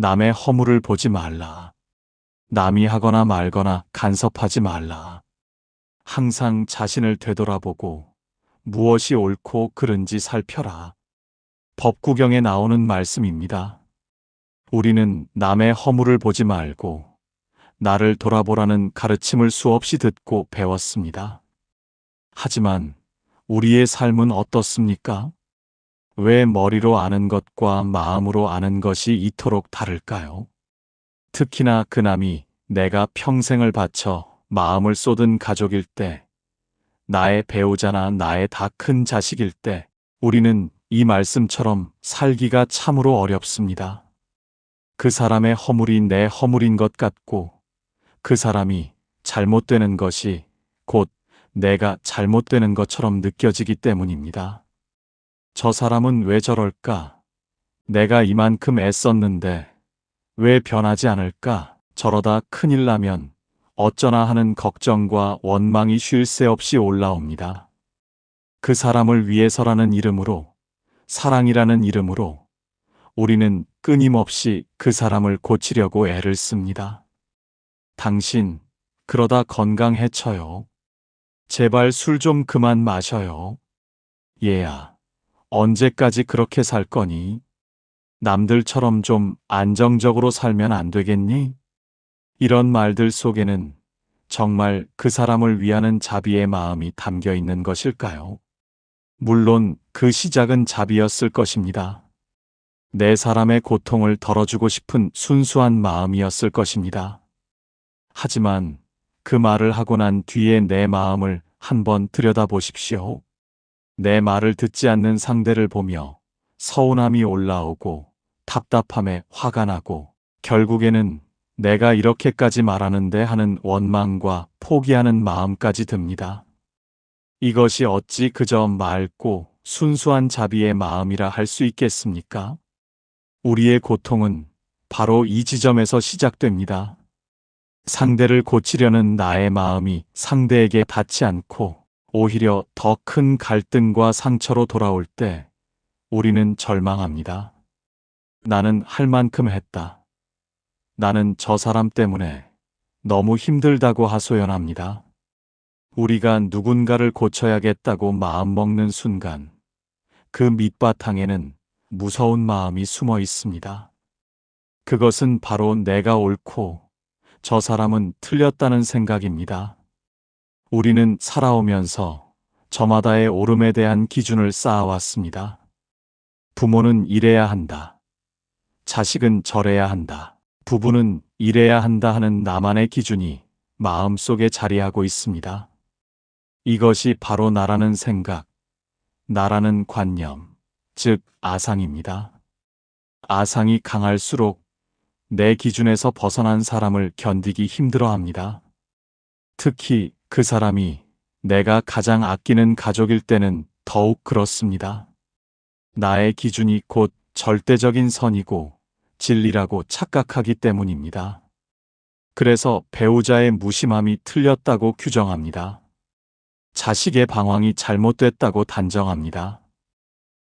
남의 허물을 보지 말라. 남이 하거나 말거나 간섭하지 말라. 항상 자신을 되돌아보고 무엇이 옳고 그른지 살펴라. 법구경에 나오는 말씀입니다. 우리는 남의 허물을 보지 말고 나를 돌아보라는 가르침을 수없이 듣고 배웠습니다. 하지만 우리의 삶은 어떻습니까? 왜 머리로 아는 것과 마음으로 아는 것이 이토록 다를까요? 특히나 그 남이 내가 평생을 바쳐 마음을 쏟은 가족일 때, 나의 배우자나 나의 다 큰 자식일 때, 우리는 이 말씀처럼 살기가 참으로 어렵습니다. 그 사람의 허물이 내 허물인 것 같고, 그 사람이 잘못되는 것이 곧 내가 잘못되는 것처럼 느껴지기 때문입니다. 저 사람은 왜 저럴까? 내가 이만큼 애썼는데 왜 변하지 않을까? 저러다 큰일 나면 어쩌나 하는 걱정과 원망이 쉴 새 없이 올라옵니다. 그 사람을 위해서라는 이름으로, 사랑이라는 이름으로 우리는 끊임없이 그 사람을 고치려고 애를 씁니다. 당신, 그러다 건강 해쳐요. 제발 술 좀 그만 마셔요. 얘야, 언제까지 그렇게 살 거니? 남들처럼 좀 안정적으로 살면 안 되겠니? 이런 말들 속에는 정말 그 사람을 위하는 자비의 마음이 담겨 있는 것일까요? 물론 그 시작은 자비였을 것입니다. 내 사람의 고통을 덜어주고 싶은 순수한 마음이었을 것입니다. 하지만 그 말을 하고 난 뒤에 내 마음을 한번 들여다보십시오. 내 말을 듣지 않는 상대를 보며 서운함이 올라오고 답답함에 화가 나고 결국에는 내가 이렇게까지 말하는데 하는 원망과 포기하는 마음까지 듭니다. 이것이 어찌 그저 맑고 순수한 자비의 마음이라 할 수 있겠습니까? 우리의 고통은 바로 이 지점에서 시작됩니다. 상대를 고치려는 나의 마음이 상대에게 닿지 않고 오히려 더 큰 갈등과 상처로 돌아올 때 우리는 절망합니다. 나는 할 만큼 했다. 나는 저 사람 때문에 너무 힘들다고 하소연합니다. 우리가 누군가를 고쳐야겠다고 마음먹는 순간 그 밑바탕에는 무서운 마음이 숨어 있습니다. 그것은 바로 내가 옳고 저 사람은 틀렸다는 생각입니다. 우리는 살아오면서 저마다의 옳음에 대한 기준을 쌓아왔습니다. 부모는 이래야 한다. 자식은 저래야 한다. 부부는 이래야 한다 하는 나만의 기준이 마음속에 자리하고 있습니다. 이것이 바로 나라는 생각, 나라는 관념, 즉 아상입니다. 아상이 강할수록 내 기준에서 벗어난 사람을 견디기 힘들어합니다. 특히 그 사람이 내가 가장 아끼는 가족일 때는 더욱 그렇습니다. 나의 기준이 곧 절대적인 선이고 진리라고 착각하기 때문입니다. 그래서 배우자의 무심함이 틀렸다고 규정합니다. 자식의 방황이 잘못됐다고 단정합니다.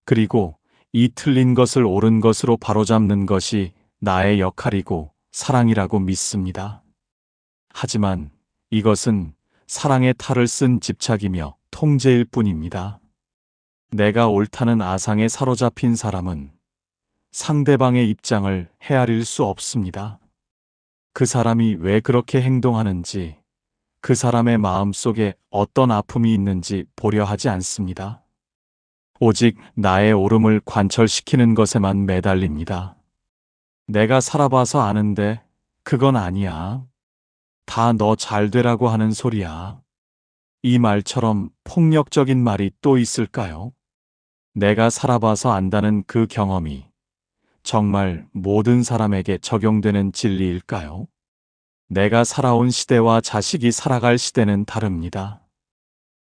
그리고 이 틀린 것을 옳은 것으로 바로잡는 것이 나의 역할이고 사랑이라고 믿습니다. 하지만 이것은 사랑의 탈을 쓴 집착이며 통제일 뿐입니다. 내가 옳다는 아상에 사로잡힌 사람은 상대방의 입장을 헤아릴 수 없습니다. 그 사람이 왜 그렇게 행동하는지, 그 사람의 마음 속에 어떤 아픔이 있는지 보려 하지 않습니다. 오직 나의 옳음을 관철시키는 것에만 매달립니다. 내가 살아봐서 아는데 그건 아니야. 다 너 잘 되라고 하는 소리야. 이 말처럼 폭력적인 말이 또 있을까요? 내가 살아봐서 안다는 그 경험이 정말 모든 사람에게 적용되는 진리일까요? 내가 살아온 시대와 자식이 살아갈 시대는 다릅니다.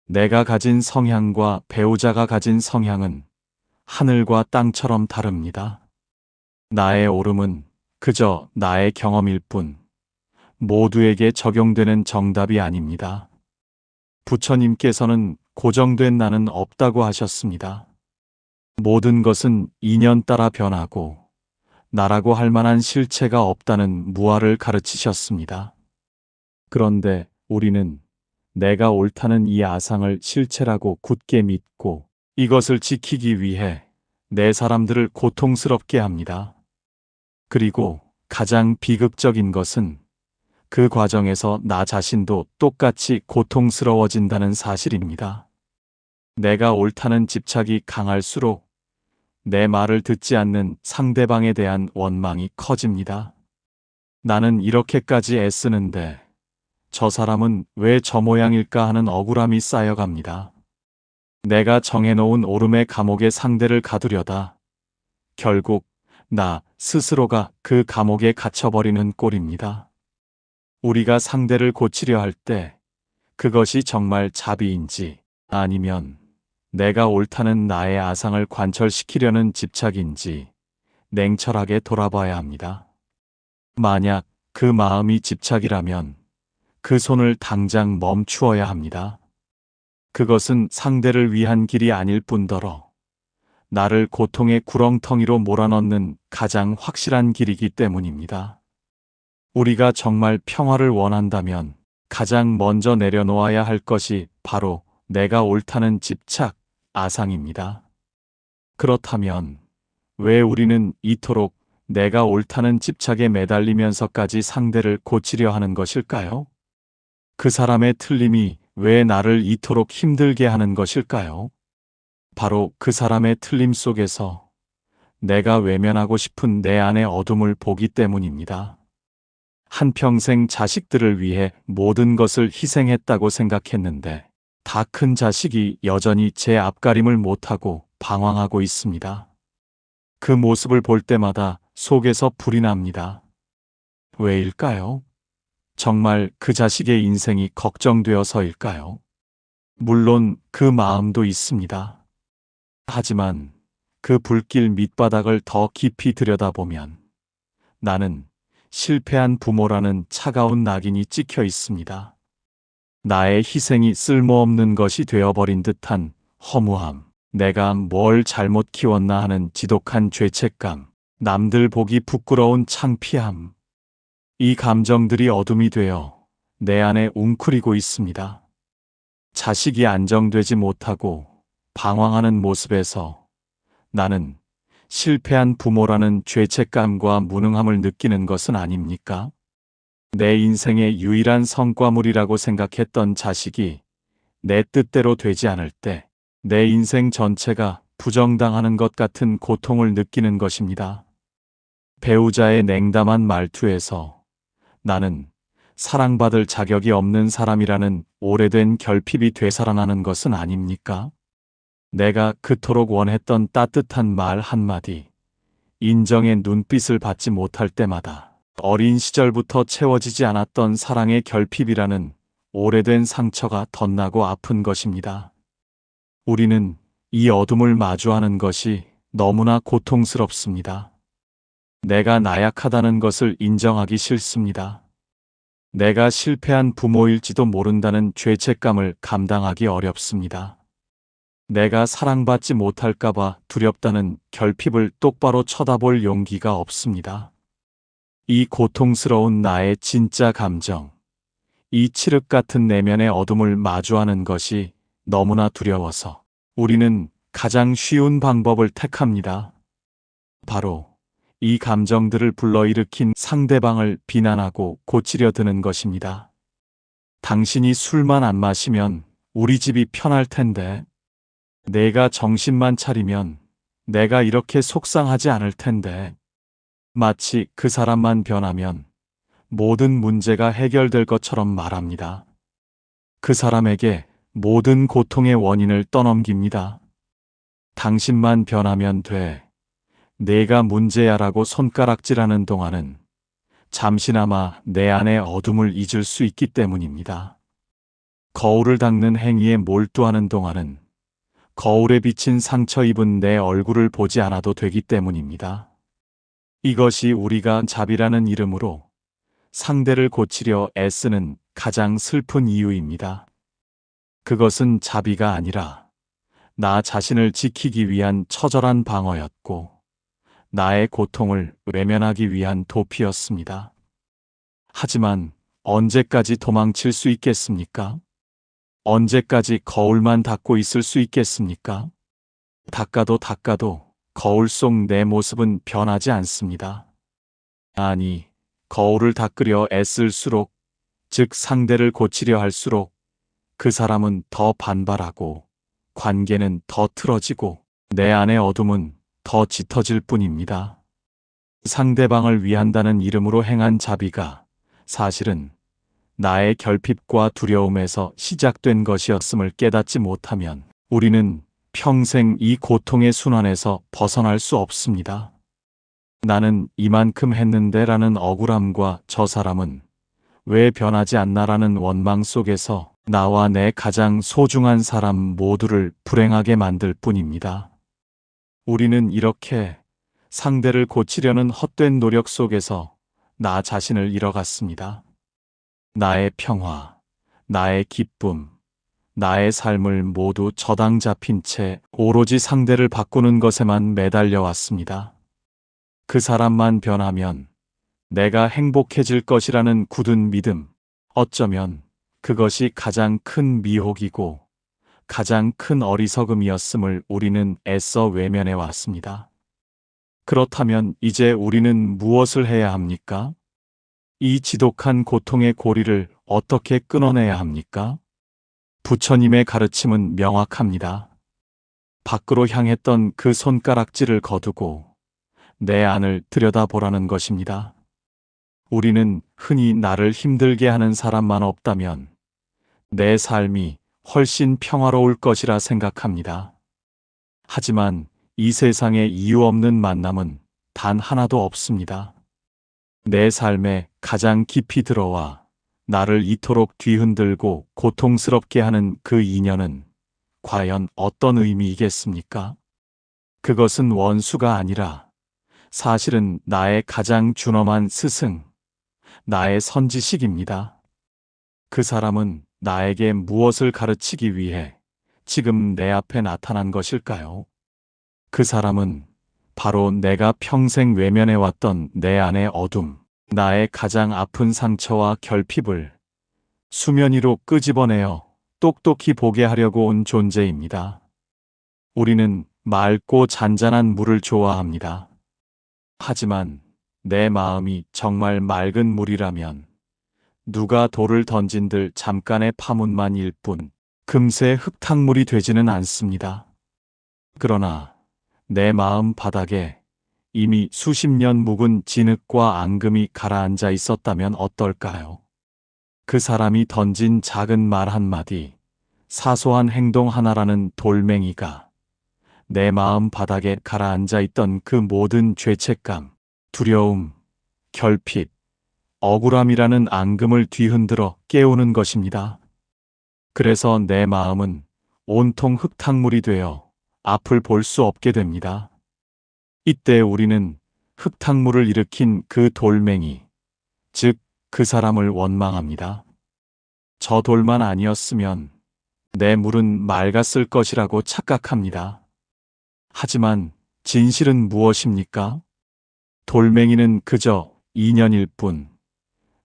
내가 가진 성향과 배우자가 가진 성향은 하늘과 땅처럼 다릅니다. 나의 옳음은 그저 나의 경험일 뿐 모두에게 적용되는 정답이 아닙니다. 부처님께서는 고정된 나는 없다고 하셨습니다. 모든 것은 인연 따라 변하고 나라고 할 만한 실체가 없다는 무아를 가르치셨습니다. 그런데 우리는 내가 옳다는 이 아상을 실체라고 굳게 믿고 이것을 지키기 위해 내 사람들을 고통스럽게 합니다. 그리고 가장 비극적인 것은 그 과정에서 나 자신도 똑같이 고통스러워진다는 사실입니다. 내가 옳다는 집착이 강할수록 내 말을 듣지 않는 상대방에 대한 원망이 커집니다. 나는 이렇게까지 애쓰는데 저 사람은 왜 저 모양일까 하는 억울함이 쌓여갑니다. 내가 정해놓은 오름의 감옥에 상대를 가두려다 결국 나 스스로가 그 감옥에 갇혀버리는 꼴입니다. 우리가 상대를 고치려 할 때 그것이 정말 자비인지 아니면 내가 옳다는 나의 아상을 관철시키려는 집착인지 냉철하게 돌아봐야 합니다. 만약 그 마음이 집착이라면 그 손을 당장 멈추어야 합니다. 그것은 상대를 위한 길이 아닐 뿐더러 나를 고통의 구렁텅이로 몰아넣는 가장 확실한 길이기 때문입니다. 우리가 정말 평화를 원한다면 가장 먼저 내려놓아야 할 것이 바로 내가 옳다는 집착, 아상입니다. 그렇다면 왜 우리는 이토록 내가 옳다는 집착에 매달리면서까지 상대를 고치려 하는 것일까요? 그 사람의 틀림이 왜 나를 이토록 힘들게 하는 것일까요? 바로 그 사람의 틀림 속에서 내가 외면하고 싶은 내 안의 어둠을 보기 때문입니다. 한평생 자식들을 위해 모든 것을 희생했다고 생각했는데 다 큰 자식이 여전히 제 앞가림을 못하고 방황하고 있습니다. 그 모습을 볼 때마다 속에서 불이 납니다. 왜일까요? 정말 그 자식의 인생이 걱정되어서일까요? 물론 그 마음도 있습니다. 하지만 그 불길 밑바닥을 더 깊이 들여다보면 나는 실패한 부모라는 차가운 낙인이 찍혀 있습니다. 나의 희생이 쓸모없는 것이 되어버린 듯한 허무함, 내가 뭘 잘못 키웠나 하는 지독한 죄책감, 남들 보기 부끄러운 창피함. 이 감정들이 어둠이 되어 내 안에 웅크리고 있습니다. 자식이 안정되지 못하고 방황하는 모습에서 나는 실패한 부모라는 죄책감과 무능함을 느끼는 것은 아닙니까? 내 인생의 유일한 성과물이라고 생각했던 자식이 내 뜻대로 되지 않을 때 내 인생 전체가 부정당하는 것 같은 고통을 느끼는 것입니다. 배우자의 냉담한 말투에서 나는 사랑받을 자격이 없는 사람이라는 오래된 결핍이 되살아나는 것은 아닙니까? 내가 그토록 원했던 따뜻한 말 한마디, 인정의 눈빛을 받지 못할 때마다 어린 시절부터 채워지지 않았던 사랑의 결핍이라는 오래된 상처가 덧나고 아픈 것입니다. 우리는 이 어둠을 마주하는 것이 너무나 고통스럽습니다. 내가 나약하다는 것을 인정하기 싫습니다. 내가 실패한 부모일지도 모른다는 죄책감을 감당하기 어렵습니다. 내가 사랑받지 못할까봐 두렵다는 결핍을 똑바로 쳐다볼 용기가 없습니다. 이 고통스러운 나의 진짜 감정, 이 칠흑 같은 내면의 어둠을 마주하는 것이 너무나 두려워서 우리는 가장 쉬운 방법을 택합니다. 바로 이 감정들을 불러일으킨 상대방을 비난하고 고치려 드는 것입니다. 당신이 술만 안 마시면 우리 집이 편할 텐데, 내가 정신만 차리면 내가 이렇게 속상하지 않을 텐데, 마치 그 사람만 변하면 모든 문제가 해결될 것처럼 말합니다. 그 사람에게 모든 고통의 원인을 떠넘깁니다. 당신만 변하면 돼. 내가 문제야라고 손가락질하는 동안은 잠시나마 내 안의 어둠을 잊을 수 있기 때문입니다. 거울을 닦는 행위에 몰두하는 동안은 거울에 비친 상처 입은 내 얼굴을 보지 않아도 되기 때문입니다. 이것이 우리가 자비라는 이름으로 상대를 고치려 애쓰는 가장 슬픈 이유입니다. 그것은 자비가 아니라 나 자신을 지키기 위한 처절한 방어였고, 나의 고통을 외면하기 위한 도피였습니다. 하지만 언제까지 도망칠 수 있겠습니까? 언제까지 거울만 닦고 있을 수 있겠습니까? 닦아도 거울 속 내 모습은 변하지 않습니다. 아니, 거울을 닦으려 애쓸수록, 즉 상대를 고치려 할수록 그 사람은 더 반발하고 관계는 더 틀어지고 내 안의 어둠은 더 짙어질 뿐입니다. 상대방을 위한다는 이름으로 행한 자비가 사실은 나의 결핍과 두려움에서 시작된 것이었음을 깨닫지 못하면 우리는 평생 이 고통의 순환에서 벗어날 수 없습니다. 나는 이만큼 했는데 라는 억울함과 저 사람은 왜 변하지 않나라는 원망 속에서 나와 내 가장 소중한 사람 모두를 불행하게 만들 뿐입니다. 우리는 이렇게 상대를 고치려는 헛된 노력 속에서 나 자신을 잃어갔습니다. 나의 평화, 나의 기쁨, 나의 삶을 모두 저당 잡힌 채 오로지 상대를 바꾸는 것에만 매달려 왔습니다. 그 사람만 변하면 내가 행복해질 것이라는 굳은 믿음, 어쩌면 그것이 가장 큰 미혹이고 가장 큰 어리석음이었음을 우리는 애써 외면해 왔습니다. 그렇다면 이제 우리는 무엇을 해야 합니까? 이 지독한 고통의 고리를 어떻게 끊어내야 합니까? 부처님의 가르침은 명확합니다. 밖으로 향했던 그 손가락질을 거두고 내 안을 들여다보라는 것입니다. 우리는 흔히 나를 힘들게 하는 사람만 없다면 내 삶이 훨씬 평화로울 것이라 생각합니다. 하지만 이 세상에 이유 없는 만남은 단 하나도 없습니다. 내 삶에 가장 깊이 들어와 나를 이토록 뒤흔들고 고통스럽게 하는 그 인연은 과연 어떤 의미이겠습니까? 그것은 원수가 아니라 사실은 나의 가장 준엄한 스승, 나의 선지식입니다. 그 사람은 나에게 무엇을 가르치기 위해 지금 내 앞에 나타난 것일까요? 그 사람은 바로 내가 평생 외면해왔던 내 안의 어둠, 나의 가장 아픈 상처와 결핍을 수면 위로 끄집어내어 똑똑히 보게 하려고 온 존재입니다. 우리는 맑고 잔잔한 물을 좋아합니다. 하지만 내 마음이 정말 맑은 물이라면 누가 돌을 던진들 잠깐의 파문만일 뿐 금세 흙탕물이 되지는 않습니다. 그러나 내 마음 바닥에 이미 수십 년 묵은 진흙과 앙금이 가라앉아 있었다면 어떨까요? 그 사람이 던진 작은 말 한마디, 사소한 행동 하나라는 돌멩이가 내 마음 바닥에 가라앉아 있던 그 모든 죄책감, 두려움, 결핍, 억울함이라는 앙금을 뒤흔들어 깨우는 것입니다. 그래서 내 마음은 온통 흙탕물이 되어 앞을 볼 수 없게 됩니다. 이때 우리는 흙탕물을 일으킨 그 돌멩이, 즉 그 사람을 원망합니다. 저 돌만 아니었으면 내 물은 맑았을 것이라고 착각합니다. 하지만 진실은 무엇입니까? 돌멩이는 그저 인연일 뿐,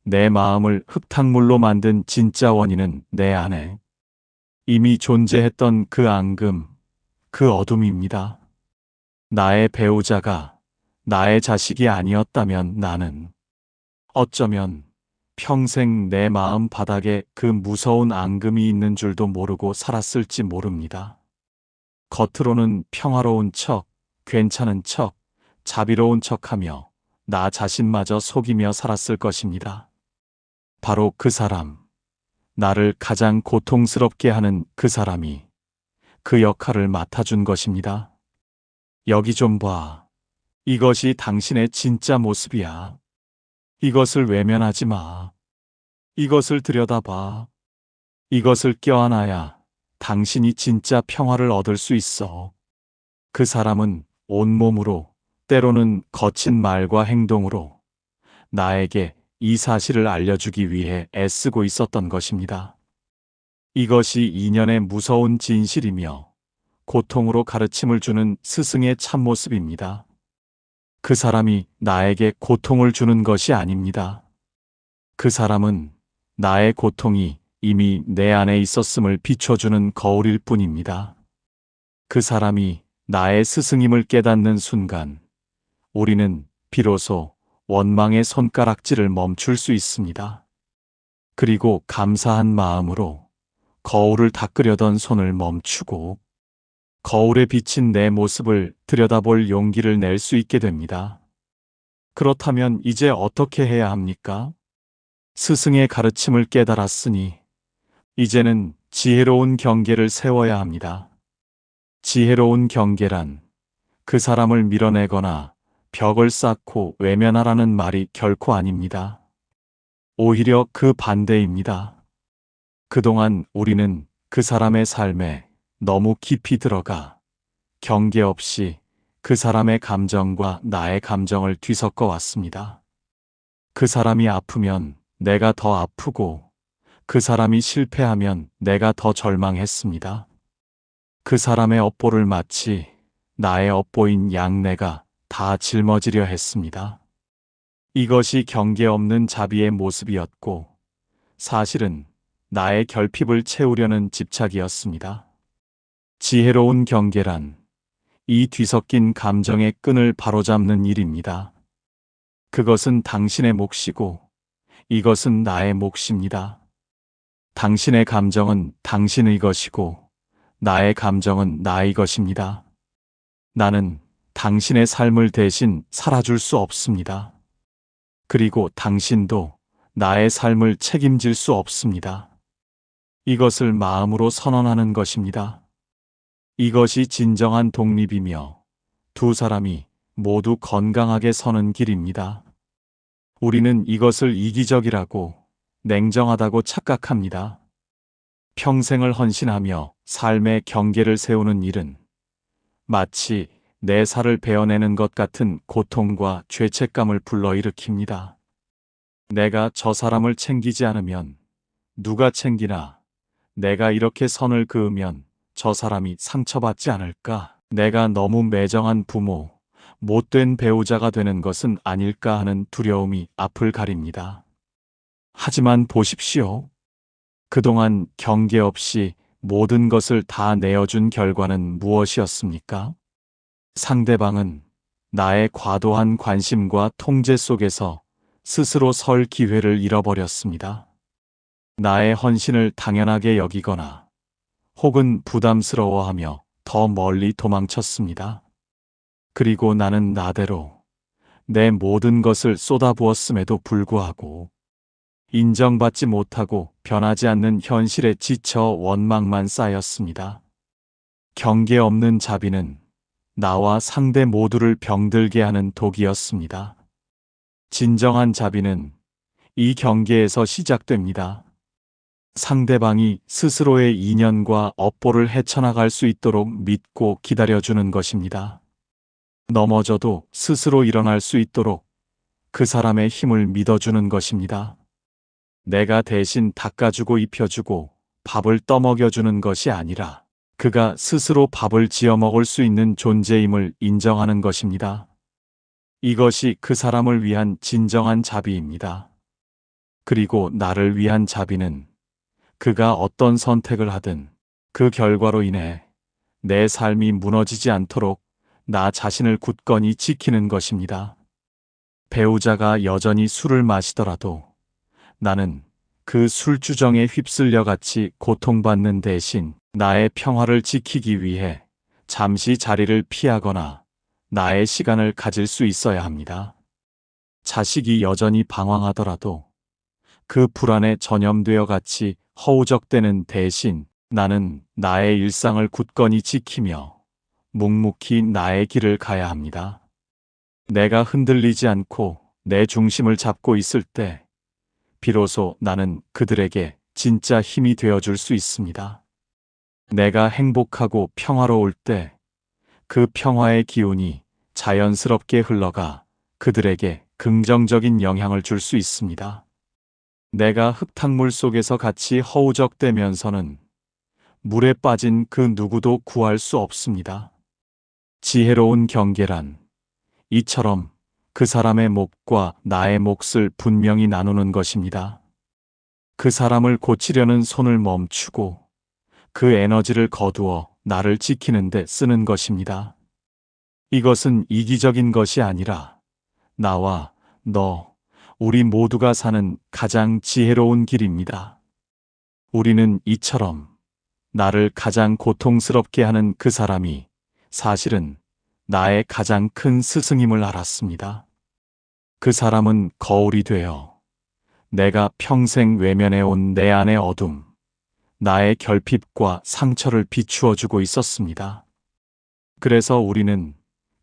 내 마음을 흙탕물로 만든 진짜 원인은 내 안에 이미 존재했던 그 앙금, 그 어둠입니다. 나의 배우자가 나의 자식이 아니었다면 나는 어쩌면 평생 내 마음 바닥에 그 무서운 앙금이 있는 줄도 모르고 살았을지 모릅니다. 겉으로는 평화로운 척, 괜찮은 척, 자비로운 척하며 나 자신마저 속이며 살았을 것입니다. 바로 그 사람, 나를 가장 고통스럽게 하는 그 사람이 그 역할을 맡아준 것입니다. 여기 좀 봐. 이것이 당신의 진짜 모습이야. 이것을 외면하지 마. 이것을 들여다봐. 이것을 껴안아야 당신이 진짜 평화를 얻을 수 있어. 그 사람은 온몸으로, 때로는 거친 말과 행동으로 나에게 이 사실을 알려주기 위해 애쓰고 있었던 것입니다. 이것이 인연의 무서운 진실이며 고통으로 가르침을 주는 스승의 참모습입니다. 그 사람이 나에게 고통을 주는 것이 아닙니다. 그 사람은 나의 고통이 이미 내 안에 있었음을 비춰주는 거울일 뿐입니다. 그 사람이 나의 스승임을 깨닫는 순간, 우리는 비로소 원망의 손가락질을 멈출 수 있습니다. 그리고 감사한 마음으로 거울을 닦으려던 손을 멈추고 거울에 비친 내 모습을 들여다볼 용기를 낼 수 있게 됩니다. 그렇다면 이제 어떻게 해야 합니까? 스승의 가르침을 깨달았으니 이제는 지혜로운 경계를 세워야 합니다. 지혜로운 경계란 그 사람을 밀어내거나 벽을 쌓고 외면하라는 말이 결코 아닙니다. 오히려 그 반대입니다. 그동안 우리는 그 사람의 삶에 너무 깊이 들어가 경계 없이 그 사람의 감정과 나의 감정을 뒤섞어 왔습니다. 그 사람이 아프면 내가 더 아프고 그 사람이 실패하면 내가 더 절망했습니다. 그 사람의 업보를 마치 나의 업보인 양내가 다 짊어지려 했습니다. 이것이 경계 없는 자비의 모습이었고 사실은 나의 결핍을 채우려는 집착이었습니다. 지혜로운 경계란 이 뒤섞인 감정의 끈을 바로잡는 일입니다. 그것은 당신의 몫이고 이것은 나의 몫입니다. 당신의 감정은 당신의 것이고 나의 감정은 나의 것입니다. 나는 당신의 삶을 대신 살아줄 수 없습니다. 그리고 당신도 나의 삶을 책임질 수 없습니다. 이것을 마음으로 선언하는 것입니다. 이것이 진정한 독립이며 두 사람이 모두 건강하게 서는 길입니다. 우리는 이것을 이기적이라고 냉정하다고 착각합니다. 평생을 헌신하며 삶의 경계를 세우는 일은 마치 내 살을 베어내는 것 같은 고통과 죄책감을 불러일으킵니다. 내가 저 사람을 챙기지 않으면 누가 챙기나? 내가 이렇게 선을 그으면 저 사람이 상처받지 않을까? 내가 너무 매정한 부모, 못된 배우자가 되는 것은 아닐까 하는 두려움이 앞을 가립니다. 하지만 보십시오. 그동안 경계 없이 모든 것을 다 내어준 결과는 무엇이었습니까? 상대방은 나의 과도한 관심과 통제 속에서 스스로 설 기회를 잃어버렸습니다. 나의 헌신을 당연하게 여기거나 혹은 부담스러워하며 더 멀리 도망쳤습니다. 그리고 나는 나대로 내 모든 것을 쏟아부었음에도 불구하고 인정받지 못하고 변하지 않는 현실에 지쳐 원망만 쌓였습니다. 경계 없는 자비는 나와 상대 모두를 병들게 하는 독이었습니다. 진정한 자비는 이 경계에서 시작됩니다. 상대방이 스스로의 인연과 업보를 헤쳐나갈 수 있도록 믿고 기다려주는 것입니다. 넘어져도 스스로 일어날 수 있도록 그 사람의 힘을 믿어주는 것입니다. 내가 대신 닦아주고 입혀주고 밥을 떠먹여주는 것이 아니라 그가 스스로 밥을 지어 먹을 수 있는 존재임을 인정하는 것입니다. 이것이 그 사람을 위한 진정한 자비입니다. 그리고 나를 위한 자비는 그가 어떤 선택을 하든 그 결과로 인해 내 삶이 무너지지 않도록 나 자신을 굳건히 지키는 것입니다. 배우자가 여전히 술을 마시더라도 나는 그 술주정에 휩쓸려 같이 고통받는 대신 나의 평화를 지키기 위해 잠시 자리를 피하거나 나의 시간을 가질 수 있어야 합니다. 자식이 여전히 방황하더라도 그 불안에 전염되어 같이 허우적대는 대신 나는 나의 일상을 굳건히 지키며 묵묵히 나의 길을 가야 합니다. 내가 흔들리지 않고 내 중심을 잡고 있을 때 비로소 나는 그들에게 진짜 힘이 되어줄 수 있습니다. 내가 행복하고 평화로울 때 그 평화의 기운이 자연스럽게 흘러가 그들에게 긍정적인 영향을 줄 수 있습니다. 내가 흙탕물 속에서 같이 허우적대면서는 물에 빠진 그 누구도 구할 수 없습니다. 지혜로운 경계란 이처럼 그 사람의 몫과 나의 몫을 분명히 나누는 것입니다. 그 사람을 고치려는 손을 멈추고 그 에너지를 거두어 나를 지키는 데 쓰는 것입니다. 이것은 이기적인 것이 아니라 나와 너, 우리 모두가 사는 가장 지혜로운 길입니다. 우리는 이처럼 나를 가장 고통스럽게 하는 그 사람이 사실은 나의 가장 큰 스승임을 알았습니다. 그 사람은 거울이 되어 내가 평생 외면해온 내 안의 어둠, 나의 결핍과 상처를 비추어주고 있었습니다. 그래서 우리는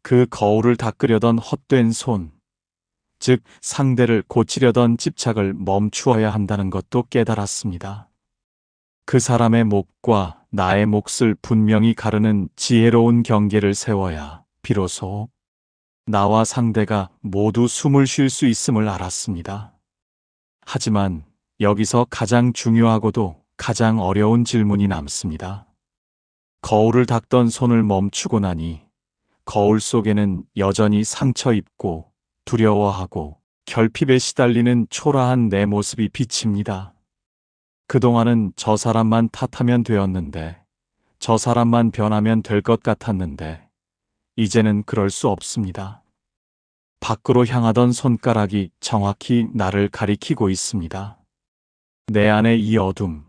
그 거울을 닦으려던 헛된 손, 즉 상대를 고치려던 집착을 멈추어야 한다는 것도 깨달았습니다. 그 사람의 몫과 나의 몫을 분명히 가르는 지혜로운 경계를 세워야 비로소 나와 상대가 모두 숨을 쉴 수 있음을 알았습니다. 하지만 여기서 가장 중요하고도 가장 어려운 질문이 남습니다. 거울을 닦던 손을 멈추고 나니 거울 속에는 여전히 상처 입고 두려워하고 결핍에 시달리는 초라한 내 모습이 비칩니다. 그동안은 저 사람만 탓하면 되었는데, 저 사람만 변하면 될 것 같았는데, 이제는 그럴 수 없습니다. 밖으로 향하던 손가락이 정확히 나를 가리키고 있습니다. 내 안의 이 어둠,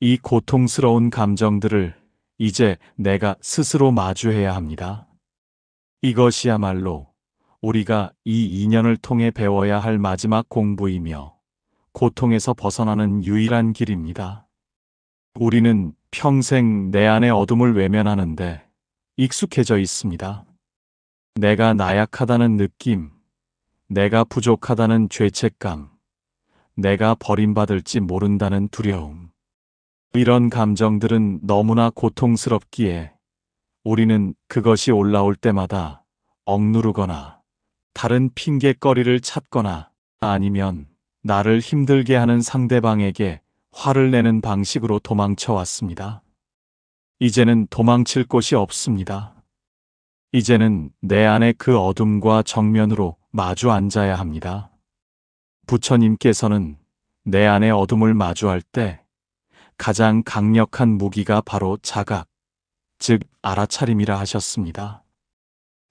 이 고통스러운 감정들을 이제 내가 스스로 마주해야 합니다. 이것이야말로 우리가 이 인연을 통해 배워야 할 마지막 공부이며 고통에서 벗어나는 유일한 길입니다. 우리는 평생 내 안의 어둠을 외면하는데 익숙해져 있습니다. 내가 나약하다는 느낌, 내가 부족하다는 죄책감, 내가 버림받을지 모른다는 두려움. 이런 감정들은 너무나 고통스럽기에 우리는 그것이 올라올 때마다 억누르거나 다른 핑계거리를 찾거나 아니면 나를 힘들게 하는 상대방에게 화를 내는 방식으로 도망쳐 왔습니다. 이제는 도망칠 곳이 없습니다. 이제는 내 안의 그 어둠과 정면으로 마주 앉아야 합니다. 부처님께서는 내 안의 어둠을 마주할 때 가장 강력한 무기가 바로 자각, 즉 알아차림이라 하셨습니다.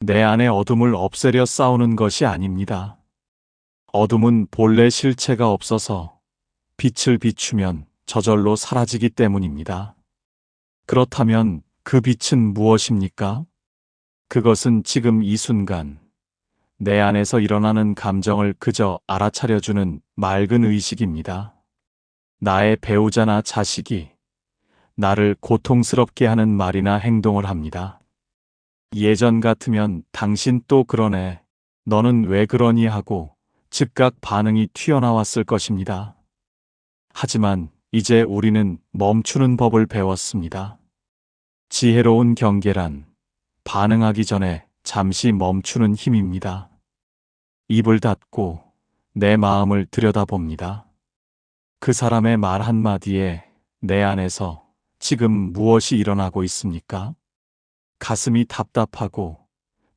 내 안의 어둠을 없애려 싸우는 것이 아닙니다. 어둠은 본래 실체가 없어서 빛을 비추면 저절로 사라지기 때문입니다. 그렇다면 그 빛은 무엇입니까? 그것은 지금 이 순간 내 안에서 일어나는 감정을 그저 알아차려주는 맑은 의식입니다. 나의 배우자나 자식이 나를 고통스럽게 하는 말이나 행동을 합니다. 예전 같으면 당신 또 그러네, 너는 왜 그러니 하고 즉각 반응이 튀어나왔을 것입니다. 하지만 이제 우리는 멈추는 법을 배웠습니다. 지혜로운 경계란 반응하기 전에 잠시 멈추는 힘입니다. 입을 닫고 내 마음을 들여다봅니다. 그 사람의 말 한마디에 내 안에서 지금 무엇이 일어나고 있습니까? 가슴이 답답하고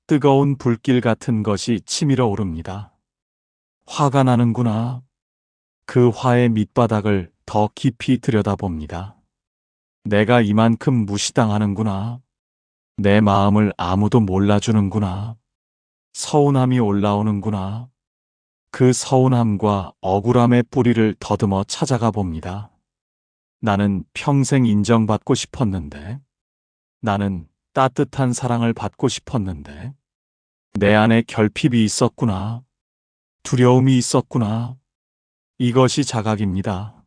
뜨거운 불길 같은 것이 치밀어 오릅니다. 화가 나는구나. 그 화의 밑바닥을 더 깊이 들여다봅니다. 내가 이만큼 무시당하는구나. 내 마음을 아무도 몰라주는구나. 서운함이 올라오는구나. 그 서운함과 억울함의 뿌리를 더듬어 찾아가 봅니다. 나는 평생 인정받고 싶었는데, 나는 따뜻한 사랑을 받고 싶었는데, 내 안에 결핍이 있었구나. 두려움이 있었구나. 이것이 자각입니다.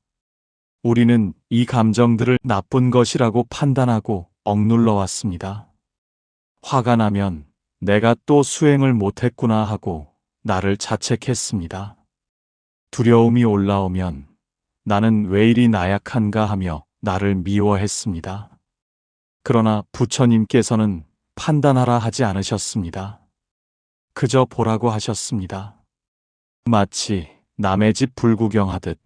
우리는 이 감정들을 나쁜 것이라고 판단하고 억눌러 왔습니다. 화가 나면 내가 또 수행을 못했구나 하고 나를 자책했습니다. 두려움이 올라오면 나는 왜 이리 나약한가 하며 나를 미워했습니다. 그러나 부처님께서는 판단하라 하지 않으셨습니다. 그저 보라고 하셨습니다. 마치 남의 집 불구경하듯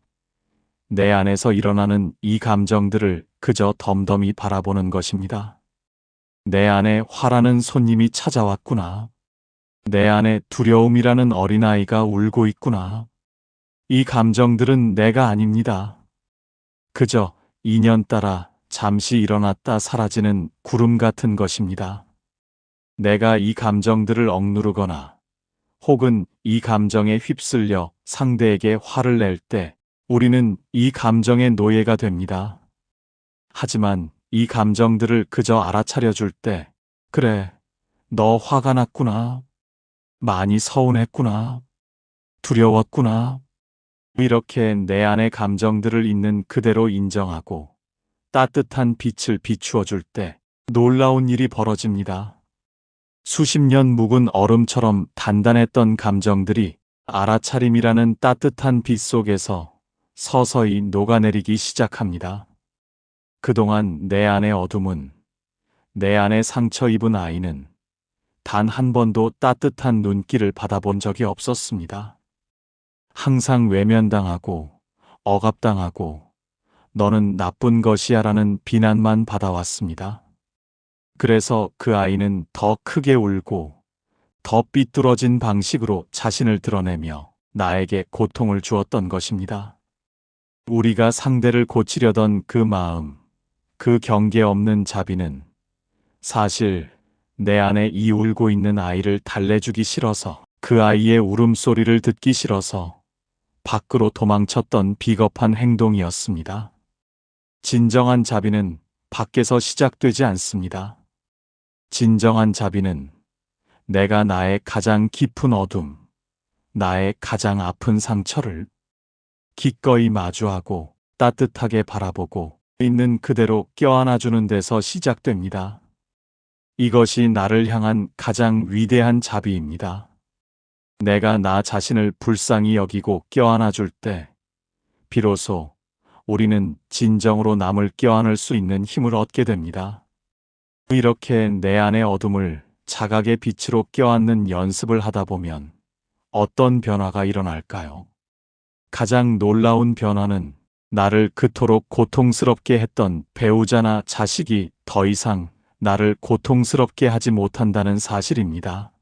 내 안에서 일어나는 이 감정들을 그저 덤덤히 바라보는 것입니다. 내 안에 화라는 손님이 찾아왔구나. 내 안에 두려움이라는 어린아이가 울고 있구나. 이 감정들은 내가 아닙니다. 그저 인연 따라 잠시 일어났다 사라지는 구름 같은 것입니다. 내가 이 감정들을 억누르거나 혹은 이 감정에 휩쓸려 상대에게 화를 낼 때 우리는 이 감정의 노예가 됩니다. 하지만 이 감정들을 그저 알아차려 줄 때, 그래, 너 화가 났구나. 많이 서운했구나. 두려웠구나. 이렇게 내 안의 감정들을 있는 그대로 인정하고 따뜻한 빛을 비추어 줄 때 놀라운 일이 벌어집니다. 수십 년 묵은 얼음처럼 단단했던 감정들이 알아차림이라는 따뜻한 빛 속에서 서서히 녹아내리기 시작합니다. 그동안 내 안의 어둠은, 내 안에 상처 입은 아이는 단 한 번도 따뜻한 눈길을 받아본 적이 없었습니다. 항상 외면당하고 억압당하고 너는 나쁜 것이야 라는 비난만 받아왔습니다. 그래서 그 아이는 더 크게 울고 더 삐뚤어진 방식으로 자신을 드러내며 나에게 고통을 주었던 것입니다. 우리가 상대를 고치려던 그 마음, 그 경계 없는 자비는 사실 내 안에 이 울고 있는 아이를 달래주기 싫어서, 그 아이의 울음소리를 듣기 싫어서 밖으로 도망쳤던 비겁한 행동이었습니다. 진정한 자비는 밖에서 시작되지 않습니다. 진정한 자비는 내가 나의 가장 깊은 어둠, 나의 가장 아픈 상처를 기꺼이 마주하고 따뜻하게 바라보고 있는 그대로 껴안아주는 데서 시작됩니다. 이것이 나를 향한 가장 위대한 자비입니다. 내가 나 자신을 불쌍히 여기고 껴안아줄 때 비로소 우리는 진정으로 남을 껴안을 수 있는 힘을 얻게 됩니다. 이렇게 내 안의 어둠을 자각의 빛으로 껴안는 연습을 하다 보면 어떤 변화가 일어날까요? 가장 놀라운 변화는 나를 그토록 고통스럽게 했던 배우자나 자식이 더 이상 나를 고통스럽게 하지 못한다는 사실입니다.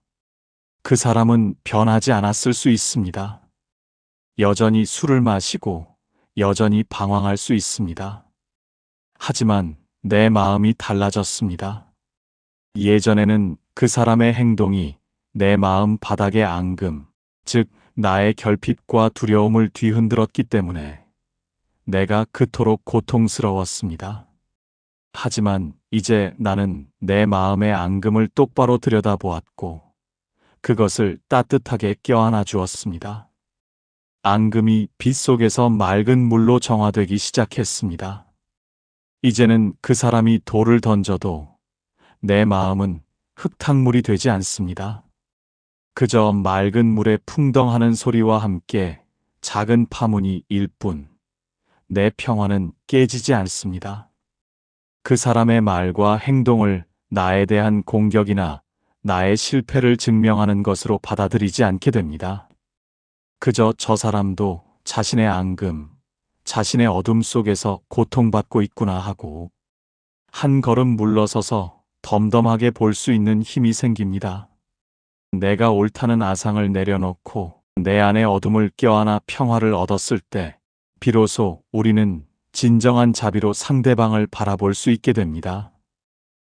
그 사람은 변하지 않았을 수 있습니다. 여전히 술을 마시고 여전히 방황할 수 있습니다. 하지만 내 마음이 달라졌습니다. 예전에는 그 사람의 행동이 내 마음 바닥의 앙금, 즉 나의 결핍과 두려움을 뒤흔들었기 때문에 내가 그토록 고통스러웠습니다. 하지만 이제 나는 내 마음의 앙금을 똑바로 들여다보았고 그것을 따뜻하게 껴안아 주었습니다. 앙금이 빛 속에서 맑은 물로 정화되기 시작했습니다. 이제는 그 사람이 돌을 던져도 내 마음은 흙탕물이 되지 않습니다. 그저 맑은 물에 풍덩하는 소리와 함께 작은 파문이 일 뿐, 내 평화는 깨지지 않습니다. 그 사람의 말과 행동을 나에 대한 공격이나 나의 실패를 증명하는 것으로 받아들이지 않게 됩니다. 그저 저 사람도 자신의 앙금, 자신의 어둠 속에서 고통받고 있구나 하고 한 걸음 물러서서 덤덤하게 볼 수 있는 힘이 생깁니다. 내가 옳다는 아상을 내려놓고 내 안의 어둠을 껴안아 평화를 얻었을 때 비로소 우리는 진정한 자비로 상대방을 바라볼 수 있게 됩니다.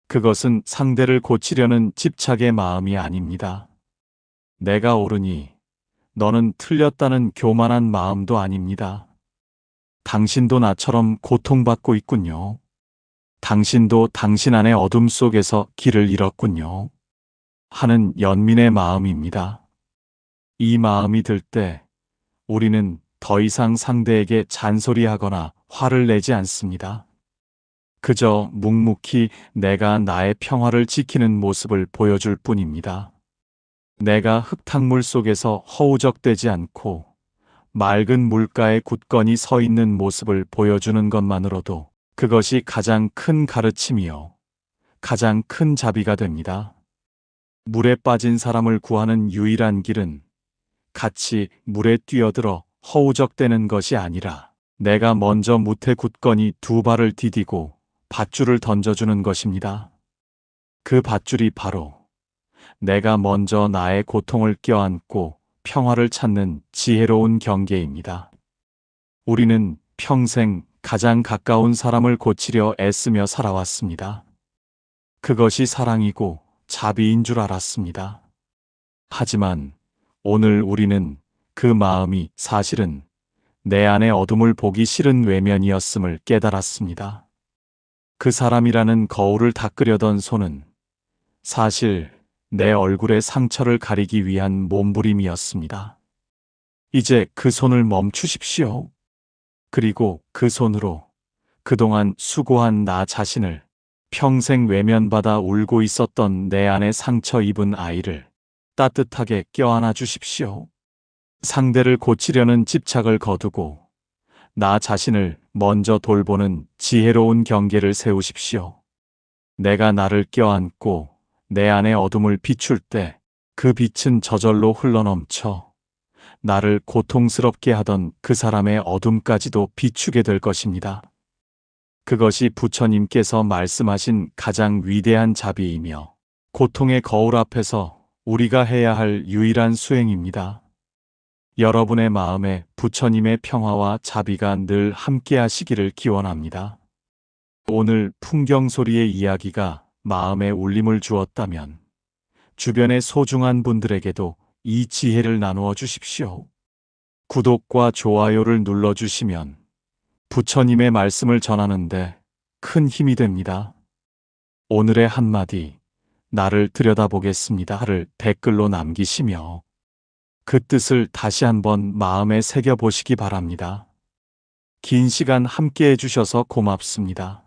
그것은 상대를 고치려는 집착의 마음이 아닙니다. 내가 옳으니 너는 틀렸다는 교만한 마음도 아닙니다. 당신도 나처럼 고통받고 있군요. 당신도 당신 안의 어둠 속에서 길을 잃었군요. 하는 연민의 마음입니다. 이 마음이 들 때 우리는 더 이상 상대에게 잔소리하거나 화를 내지 않습니다. 그저 묵묵히 내가 나의 평화를 지키는 모습을 보여줄 뿐입니다. 내가 흙탕물 속에서 허우적대지 않고 맑은 물가에 굳건히 서 있는 모습을 보여주는 것만으로도 그것이 가장 큰 가르침이요, 가장 큰 자비가 됩니다. 물에 빠진 사람을 구하는 유일한 길은 같이 물에 뛰어들어 허우적대는 것이 아니라 내가 먼저 무태 굳건히 두 발을 디디고 밧줄을 던져주는 것입니다. 그 밧줄이 바로 내가 먼저 나의 고통을 껴안고 평화를 찾는 지혜로운 경계입니다. 우리는 평생 가장 가까운 사람을 고치려 애쓰며 살아왔습니다. 그것이 사랑이고 자비인 줄 알았습니다. 하지만 오늘 우리는 그 마음이 사실은 내 안의 어둠을 보기 싫은 외면이었음을 깨달았습니다. 그 사람이라는 거울을 닦으려던 손은 사실 내 얼굴의 상처를 가리기 위한 몸부림이었습니다. 이제 그 손을 멈추십시오. 그리고 그 손으로 그동안 수고한 나 자신을, 평생 외면받아 울고 있었던 내 안에 상처 입은 아이를 따뜻하게 껴안아 주십시오. 상대를 고치려는 집착을 거두고 나 자신을 먼저 돌보는 지혜로운 경계를 세우십시오. 내가 나를 껴안고 내 안의 어둠을 비출 때 그 빛은 저절로 흘러넘쳐 나를 고통스럽게 하던 그 사람의 어둠까지도 비추게 될 것입니다. 그것이 부처님께서 말씀하신 가장 위대한 자비이며 고통의 거울 앞에서 우리가 해야 할 유일한 수행입니다. 여러분의 마음에 부처님의 평화와 자비가 늘 함께 하시기를 기원합니다. 오늘 풍경 소리의 이야기가 마음에 울림을 주었다면 주변의 소중한 분들에게도 이 지혜를 나누어 주십시오. 구독과 좋아요를 눌러주시면 부처님의 말씀을 전하는데 큰 힘이 됩니다. 오늘의 한마디, 나를 들여다보겠습니다를 댓글로 남기시며 그 뜻을 다시 한번 마음에 새겨보시기 바랍니다. 긴 시간 함께 해주셔서 고맙습니다.